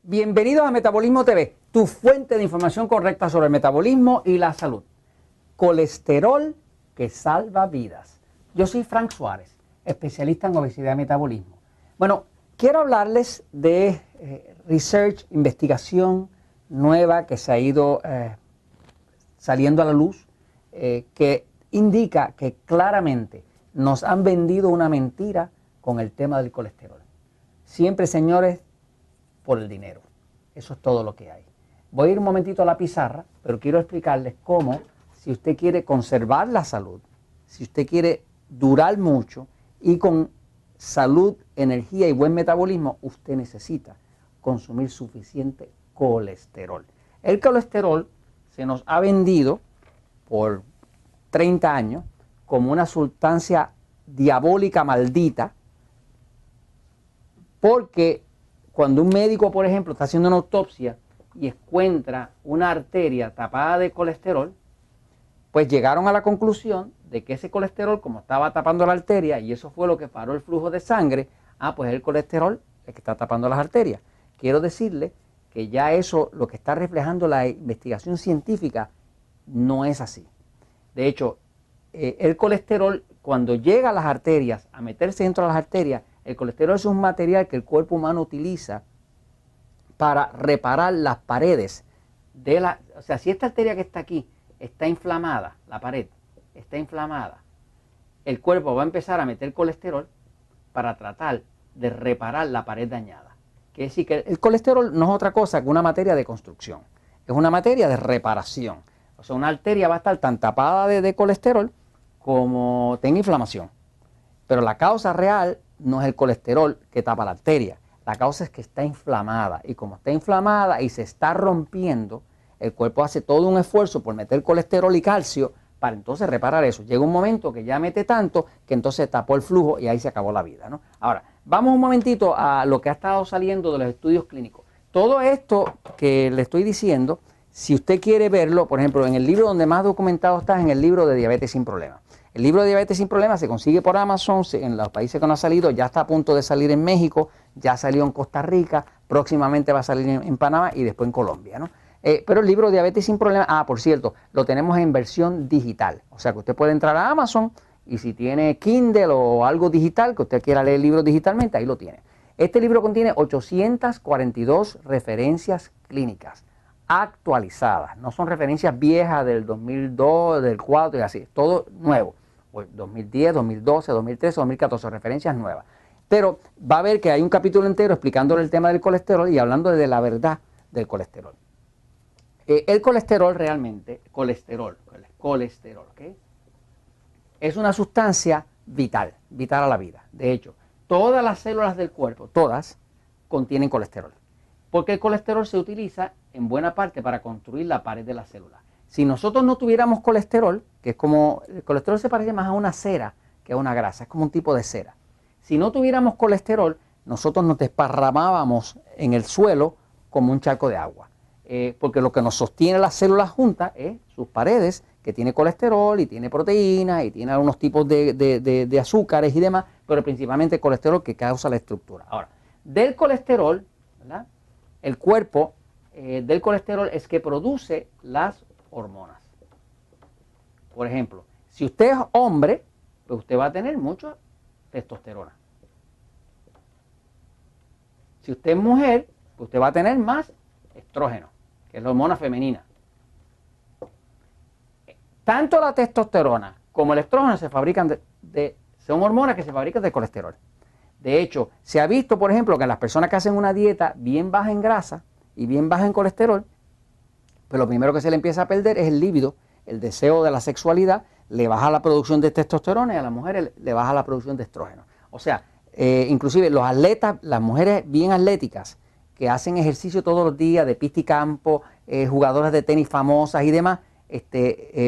Bienvenidos a Metabolismo TV, tu fuente de información correcta sobre el metabolismo y la salud. Colesterol que salva vidas. Yo soy Frank Suárez, especialista en obesidad y metabolismo. Bueno, quiero hablarles de research, investigación nueva que se ha ido saliendo a la luz, que indica que claramente nos han vendido una mentira con el tema del colesterol. Siempre, señores, por el dinero. Eso es todo lo que hay. Voy a ir un momentito a la pizarra, pero quiero explicarles cómo, si usted quiere conservar la salud, si usted quiere durar mucho y con salud, energía y buen metabolismo, usted necesita consumir suficiente colesterol. El colesterol se nos ha vendido por 30 años como una sustancia diabólica maldita, porque cuando un médico, por ejemplo, está haciendo una autopsia y encuentra una arteria tapada de colesterol, pues llegaron a la conclusión de que ese colesterol, como estaba tapando la arteria, y eso fue lo que paró el flujo de sangre, pues el colesterol es que está tapando las arterias. Quiero decirle que ya eso, lo que está reflejando la investigación científica, no es así. De hecho, el colesterol, cuando llega a las arterias, a meterse dentro de las arterias, el colesterol es un material que el cuerpo humano utiliza para reparar las paredes de la... O sea, si esta arteria que está aquí está inflamada, la pared está inflamada, el cuerpo va a empezar a meter colesterol para tratar de reparar la pared dañada. Quiere decir que el colesterol no es otra cosa que una materia de construcción, es una materia de reparación. O sea, una arteria va a estar tan tapada de colesterol como tenga inflamación. Pero la causa real no es el colesterol que tapa la arteria. La causa es que está inflamada. Y como está inflamada y se está rompiendo, el cuerpo hace todo un esfuerzo por meter colesterol y calcio para entonces reparar eso. Llega un momento que ya mete tanto que entonces tapó el flujo y ahí se acabó la vida, ¿no? Ahora, vamos un momentito a lo que ha estado saliendo de los estudios clínicos. Todo esto que le estoy diciendo, si usted quiere verlo, por ejemplo, en el libro donde más documentado está, es en el libro de Diabetes sin Problemas. El libro de Diabetes sin Problemas se consigue por Amazon, en los países que no ha salido, ya está a punto de salir en México, ya salió en Costa Rica, próximamente va a salir en Panamá y después en Colombia, ¿no? Pero el libro Diabetes sin Problemas, por cierto, lo tenemos en versión digital. O sea que usted puede entrar a Amazon y si tiene Kindle o algo digital, que usted quiera leer libros digitalmente, ahí lo tiene. Este libro contiene 842 referencias clínicas actualizadas. No son referencias viejas del 2002, del 2004 y así, todo nuevo. 2010, 2012, 2013, 2014, referencias nuevas. Pero va a ver que hay un capítulo entero explicándole el tema del colesterol y hablando de la verdad del colesterol. El colesterol realmente, colesterol, ¿ok? Es una sustancia vital, vital a la vida. De hecho, todas las células del cuerpo, todas, contienen colesterol. Porque el colesterol se utiliza en buena parte para construir la pared de la célula. Si nosotros no tuviéramos colesterol, que es como, el colesterol se parece más a una cera que a una grasa, es como un tipo de cera. Si no tuviéramos colesterol, nosotros nos desparramábamos en el suelo como un charco de agua. Porque lo que nos sostiene las células juntas es sus paredes, que tiene colesterol y tiene proteínas y tiene algunos tipos de azúcares y demás, pero principalmente el colesterol que causa la estructura. Ahora, del colesterol, ¿verdad? El cuerpo del colesterol es que produce las hormonas. Por ejemplo, si usted es hombre, pues usted va a tener mucha testosterona. Si usted es mujer, pues usted va a tener más estrógeno, que es la hormona femenina. Tanto la testosterona como el estrógeno se fabrican son hormonas que se fabrican de colesterol. De hecho, se ha visto, por ejemplo, que las personas que hacen una dieta bien baja en grasa y bien baja en colesterol, pues lo primero que se le empieza a perder es el líbido, el deseo de la sexualidad, le baja la producción de testosterona y a las mujeres le baja la producción de estrógeno. O sea, inclusive los atletas, las mujeres bien atléticas, que hacen ejercicio todos los días de pista y campo, jugadoras de tenis famosas y demás,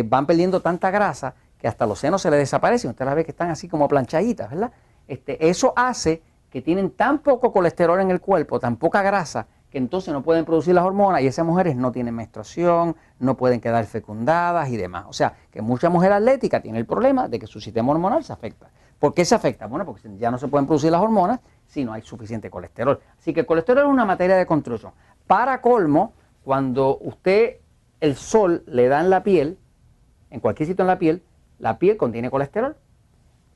van perdiendo tanta grasa que hasta los senos se les desaparecen. Usted las ve que están así como planchaditas, ¿verdad? Eso hace que tienen tan poco colesterol en el cuerpo, tan poca grasa, que entonces no pueden producir las hormonas y esas mujeres no tienen menstruación, no pueden quedar fecundadas y demás. O sea, que mucha mujer atlética tiene el problema de que su sistema hormonal se afecta. ¿Por qué se afecta? Bueno, porque ya no se pueden producir las hormonas si no hay suficiente colesterol. Así que el colesterol es una materia de construcción. Para colmo, cuando el sol le da en la piel, en cualquier sitio en la piel contiene colesterol.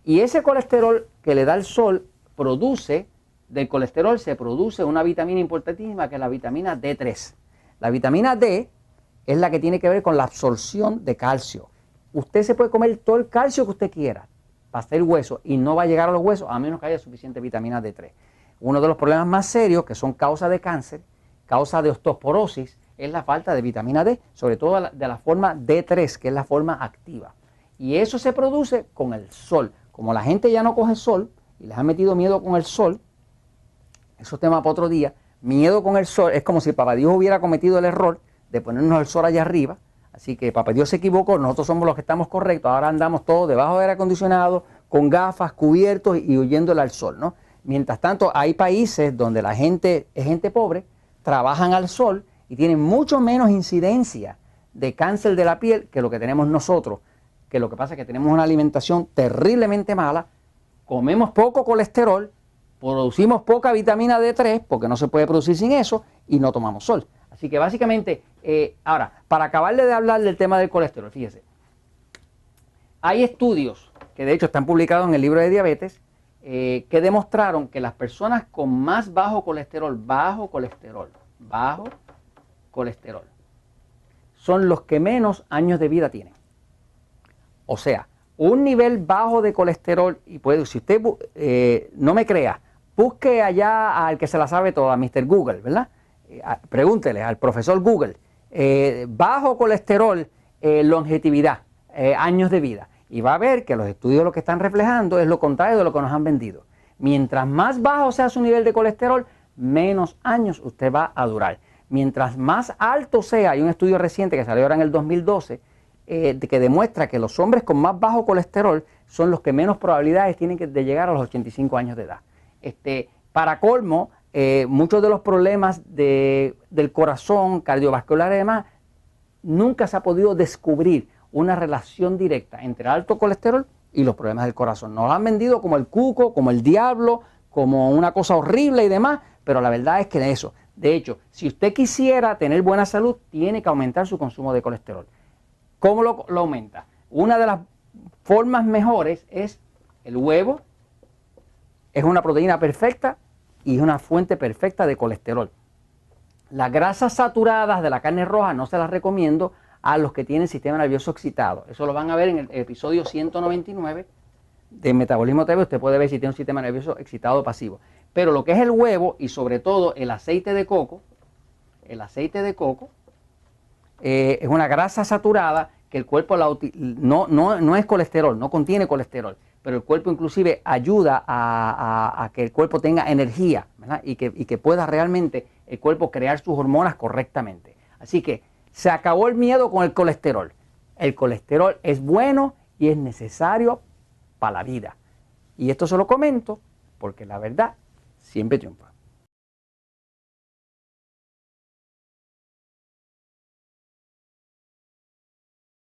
Y ese colesterol que le da el sol del colesterol se produce una vitamina importantísima que es la vitamina D3. La vitamina D es la que tiene que ver con la absorción de calcio. Usted se puede comer todo el calcio que usted quiera para hacer hueso y no va a llegar a los huesos a menos que haya suficiente vitamina D3. Uno de los problemas más serios que son causa de cáncer, causa de osteoporosis, es la falta de vitamina D, sobre todo de la forma D3, que es la forma activa. Y eso se produce con el sol. Como la gente ya no coge sol y les ha metido miedo con el sol, eso es tema para otro día, miedo con el sol, es como si Papá Dios hubiera cometido el error de ponernos el sol allá arriba, así que Papá Dios se equivocó, nosotros somos los que estamos correctos, ahora andamos todos debajo del aire acondicionado, con gafas, cubiertos y huyéndole al sol, ¿no? Mientras tanto, hay países donde la gente es gente pobre, trabajan al sol y tienen mucho menos incidencia de cáncer de la piel que lo que tenemos nosotros, que lo que pasa es que tenemos una alimentación terriblemente mala, comemos poco colesterol, producimos poca vitamina D3 porque no se puede producir sin eso y no tomamos sol. Así que básicamente, ahora, para acabarle de hablar del tema del colesterol, fíjese, hay estudios que de hecho están publicados en el libro de diabetes que demostraron que las personas con más bajo colesterol, son los que menos años de vida tienen. O sea, un nivel bajo de colesterol, y si usted no me crea, busque allá al que se la sabe toda, Mr. Google, ¿verdad? Pregúntele al profesor Google, bajo colesterol, longevidad, años de vida. Y va a ver que los estudios lo que están reflejando es lo contrario de lo que nos han vendido. Mientras más bajo sea su nivel de colesterol, menos años usted va a durar. Mientras más alto sea, hay un estudio reciente que salió ahora en el 2012, que demuestra que los hombres con más bajo colesterol son los que menos probabilidades tienen de llegar a los 85 años de edad. Para colmo, muchos de los problemas del corazón, cardiovascular y demás, nunca se ha podido descubrir una relación directa entre alto colesterol y los problemas del corazón. Nos lo han vendido como el cuco, como el diablo, como una cosa horrible y demás, pero la verdad es que eso. De hecho, si usted quisiera tener buena salud, tiene que aumentar su consumo de colesterol. ¿Cómo lo aumenta? Una de las formas mejores es el huevo. Es una proteína perfecta y es una fuente perfecta de colesterol. Las grasas saturadas de la carne roja no se las recomiendo a los que tienen sistema nervioso excitado. Eso lo van a ver en el episodio 199 de Metabolismo TV. Usted puede ver si tiene un sistema nervioso excitado o pasivo. Pero lo que es el huevo y sobre todo el aceite de coco, es una grasa saturada que el cuerpo no es colesterol, no contiene colesterol, pero el cuerpo inclusive ayuda a que el cuerpo tenga energía, ¿verdad? y que pueda realmente el cuerpo crear sus hormonas correctamente. Así que se acabó el miedo con el colesterol. El colesterol es bueno y es necesario para la vida. Y esto se lo comento porque la verdad siempre triunfa.